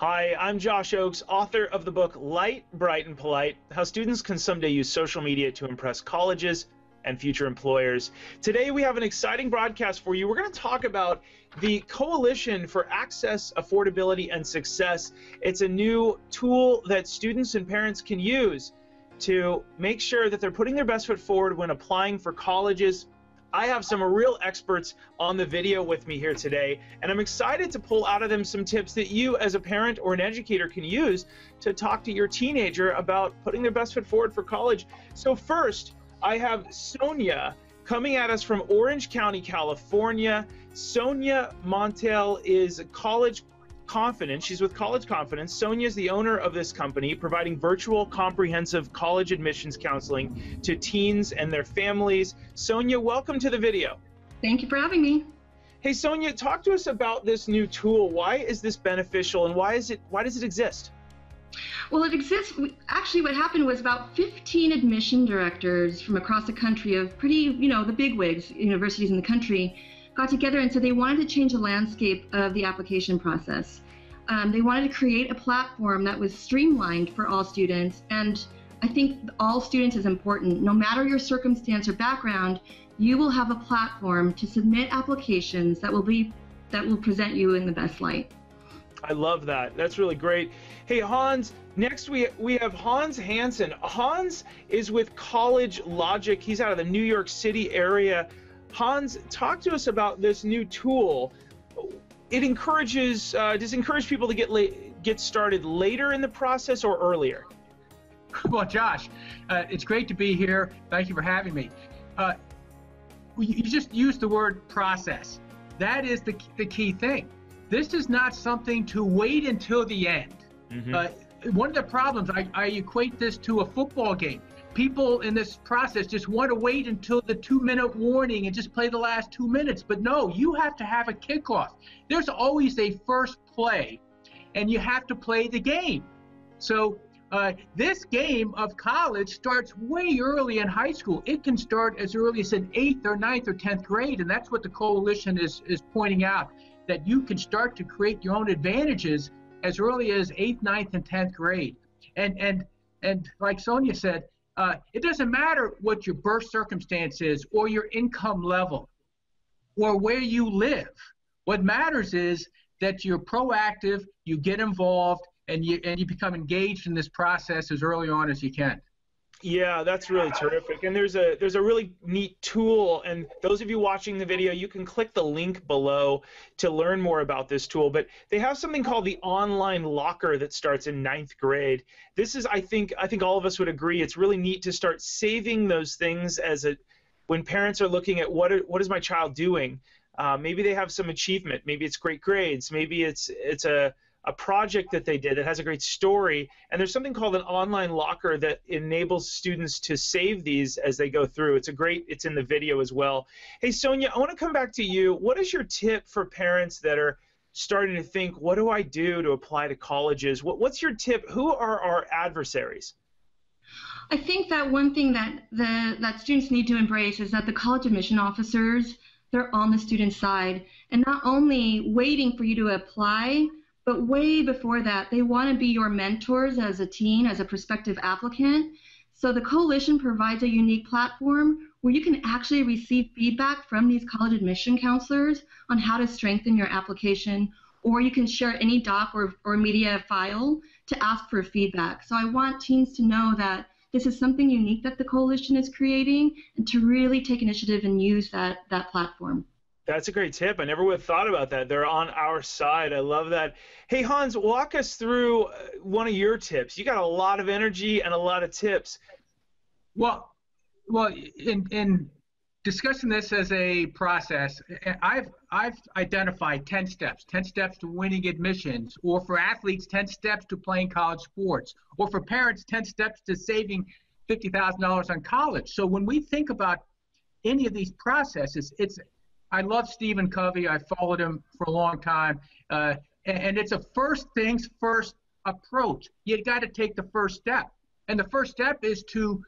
Hi, I'm Josh Oakes, author of the book Light, Bright, and Polite, How Students Can Someday Use Social Media to Impress Colleges and Future Employers. Today we have an exciting broadcast for you. We're going to talk about the Coalition for Access, Affordability, and Success. It's a new tool that students and parents can use to make sure that they're putting their best foot forward when applying for colleges. I have some real experts on the video with me here today, and I'm excited to pull out of them some tips that you as a parent or an educator can use to talk to your teenager about putting their best foot forward for college. So first, I have Sonia coming at us from Orange County, California. Sonia Montel is College Confidence. She's with College Confidence. Sonia is the owner of this company, providing virtual comprehensive college admissions counseling to teens and their families. Sonia, welcome to the video. Thank you for having me. Hey Sonia, talk to us about this new tool. Why is this beneficial and why does it exist? Well, it exists. Actually, what happened was about 15 admission directors from across the country of the bigwigs, universities in the country, got together and said they wanted to change the landscape of the application process. They wanted to create a platform that was streamlined for all students, and I think all students is important. No matter your circumstance or background, you will have a platform to submit applications that will present you in the best light. I love that. That's really great. Hey Hans, next we have Hans Hansen. Hans is with College Logic. He's out of the New York City area. Hans, talk to us about this new tool. It encourages, does it encourage people to get started later in the process or earlier? Well, Josh, it's great to be here. Thank you for having me. You just used the word process. That is the key thing. This is not something to wait until the end. One of the problems, I equate this to a football game. People in this process just want to wait until the 2-minute warning and just play the last 2 minutes. But no, you have to have a kickoff. There's always a first play, and you have to play the game. So this game of college starts way early in high school. It can start as early as in 8th or 9th or 10th grade, and that's what the Coalition is pointing out, that you can start to create your own advantages as early as 8th, 9th, and 10th grade. And like Sonia said, it doesn't matter what your birth circumstance is or your income level or where you live. What matters is that you're proactive, you get involved, and you become engaged in this process as early on as you can. Yeah, that's really terrific. And there's a really neat tool, and those of you watching the video, you can click the link below to learn more about this tool. But they have something called the online locker that starts in 9th grade. This is, I think all of us would agree, it's really neat to start saving those things when parents are looking at what is my child doing. Maybe they have some achievement, maybe it's great grades, maybe it's a project that they did that has a great story, and there's something called an online locker that enables students to save these as they go through. It's in the video as well. Hey Sonia, I want to come back to you. What is your tip for parents that are starting to think, what do I do to apply to colleges? What's your tip? Who are our adversaries? I think that one thing that students need to embrace is that the college admission officers, they're on the student side, and not only waiting for you to apply, but way before that, they want to be your mentors as a teen, as a prospective applicant. So the Coalition provides a unique platform where you can actually receive feedback from these college admission counselors on how to strengthen your application, or you can share any doc or media file to ask for feedback. So I want teens to know that this is something unique that the Coalition is creating, and to really take initiative and use that platform. That's a great tip. I never would have thought about that. They're on our side. I love that. Hey, Hans, walk us through one of your tips. You got a lot of energy and a lot of tips. Well, in discussing this as a process, I've identified 10 steps to winning admissions, or for athletes, 10 steps to playing college sports, or for parents, 10 steps to saving $50,000 on college. So when we think about any of these processes, I love Stephen Covey. I followed him for a long time, and it's a first things first approach. You got to take the first step, and the first step is to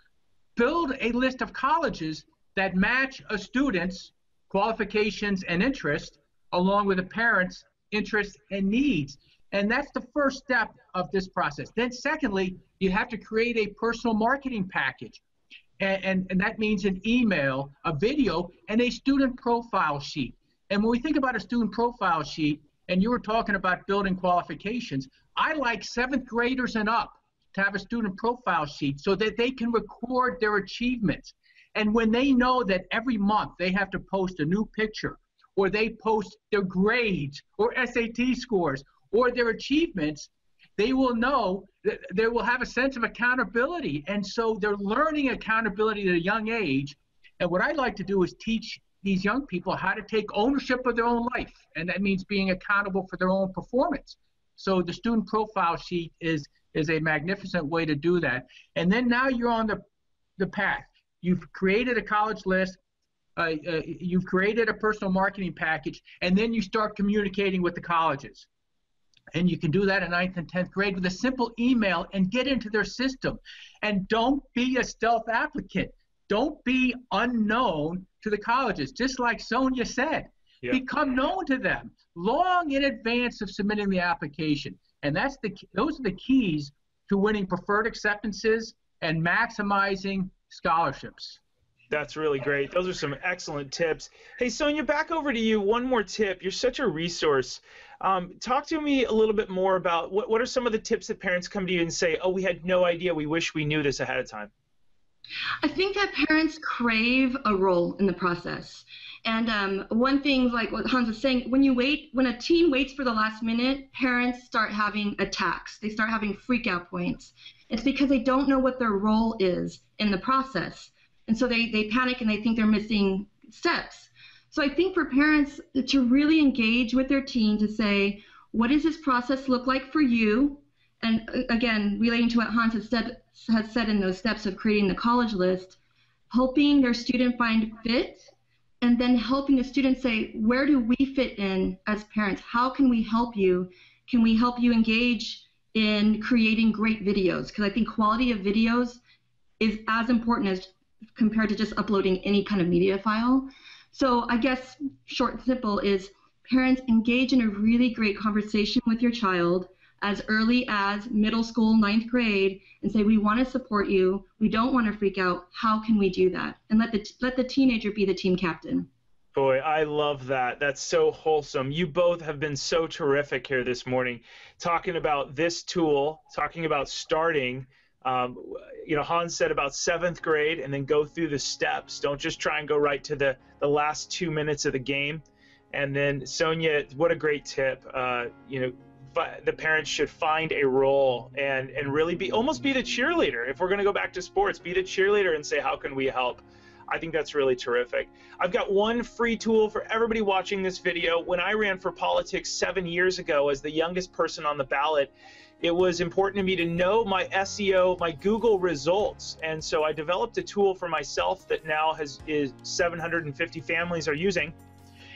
build a list of colleges that match a student's qualifications and interest, along with a parent's interests and needs. And that's the first step of this process. Then secondly, you have to create a personal marketing package. And that means an email, a video, and a student profile sheet. And when we think about a student profile sheet, and you were talking about building qualifications, I like 7th graders and up to have a student profile sheet so that they can record their achievements. And when they know that every month they have to post a new picture, or they post their grades or SAT scores or their achievements, they will know that they will have a sense of accountability. And so they're learning accountability at a young age. And what I like to do is teach these young people how to take ownership of their own life. And that means being accountable for their own performance. So the student profile sheet is a magnificent way to do that. And then now you're on the path. You've created a college list. You've created a personal marketing package. And then you start communicating with the colleges. And you can do that in 9th and 10th grade with a simple email and get into their system. And don't be a stealth applicant. Don't be unknown to the colleges. Just like Sonia said, become known to them long in advance of submitting the application. And those are the keys to winning preferred acceptances and maximizing scholarships. That's really great. Those are some excellent tips. Hey, Sonia, back over to you. One more tip. You're such a resource. Talk to me a little bit more about what are some of the tips that parents come to you and say, oh, we had no idea. We wish we knew this ahead of time. I think that parents crave a role in the process. And one thing, like what Hans was saying, when a teen waits for the last minute, parents start having attacks. They start having freak out points. It's because they don't know what their role is in the process. And so they panic and they think they're missing steps. So I think for parents to really engage with their teen to say, what does this process look like for you? And again, relating to what Hans has said in those steps of creating the college list, helping their student find fit, and then helping the student say, where do we fit in as parents? How can we help you? Can we help you engage in creating great videos? Because I think quality of videos is as important as compared to just uploading any kind of media file. So I guess short and simple is parents engage in a really great conversation with your child as early as middle school, 9th grade, and say, we want to support you. We don't want to freak out. How can we do that? And let the teenager be the team captain. Boy, I love that. That's so wholesome. You both have been so terrific here this morning, talking about this tool, talking about starting. Hans said about 7th grade and then go through the steps. Don't just try and go right to the last 2 minutes of the game. And then Sonia, what a great tip. The parents should find a role and really almost be the cheerleader. If we're going to go back to sports, be the cheerleader and say, how can we help? I think that's really terrific. I've got one free tool for everybody watching this video. When I ran for politics 7 years ago as the youngest person on the ballot, it was important to me to know my SEO, my Google results. And so I developed a tool for myself that now is 750 families are using.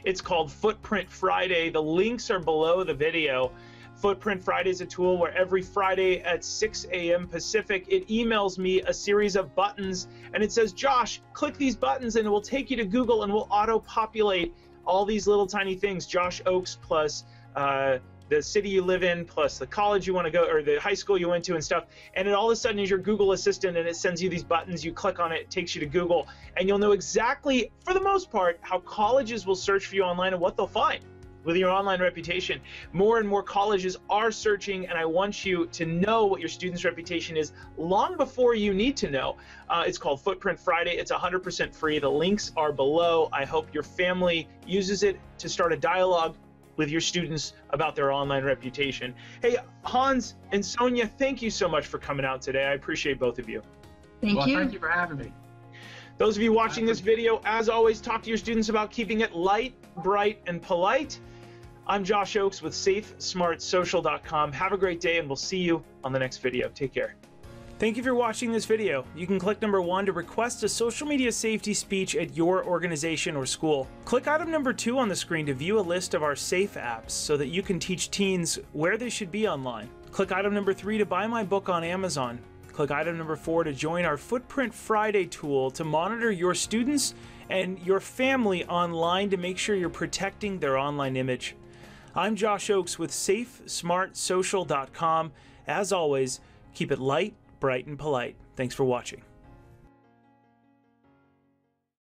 It's called Footprint Friday. The links are below the video. Footprint Friday is a tool where every Friday at 6 a.m. Pacific, it emails me a series of buttons and it says, Josh, click these buttons and it will take you to Google and will auto-populate all these little tiny things, Josh Oakes plus the city you live in plus the college you want to go or the high school you went to and stuff. And it all of a sudden is your Google Assistant and it sends you these buttons. You click on it, it takes you to Google, and you'll know exactly, for the most part, how colleges will search for you online and what they'll find with your online reputation. More and more colleges are searching, and I want you to know what your student's reputation is long before you need to know. It's called Footprint Friday. It's 100% free. The links are below. I hope your family uses it to start a dialogue with your students about their online reputation. Hey, Hans and Sonia, thank you so much for coming out today. I appreciate both of you. Thank you. Thank you for having me. Those of you watching this video, as always, talk to your students about keeping it light, bright, and polite. I'm Josh Oakes with SafeSmartSocial.com. Have a great day, and we'll see you on the next video. Take care. Thank you for watching this video. You can click number 1 to request a social media safety speech at your organization or school. Click item number 2 on the screen to view a list of our safe apps so that you can teach teens where they should be online. Click item number 3 to buy my book on Amazon. Click item number 4 to join our Footprint Friday tool to monitor your students and your family online to make sure you're protecting their online image. I'm Josh Oakes with SafeSmartSocial.com. As always, keep it light, bright, and polite. Thanks for watching.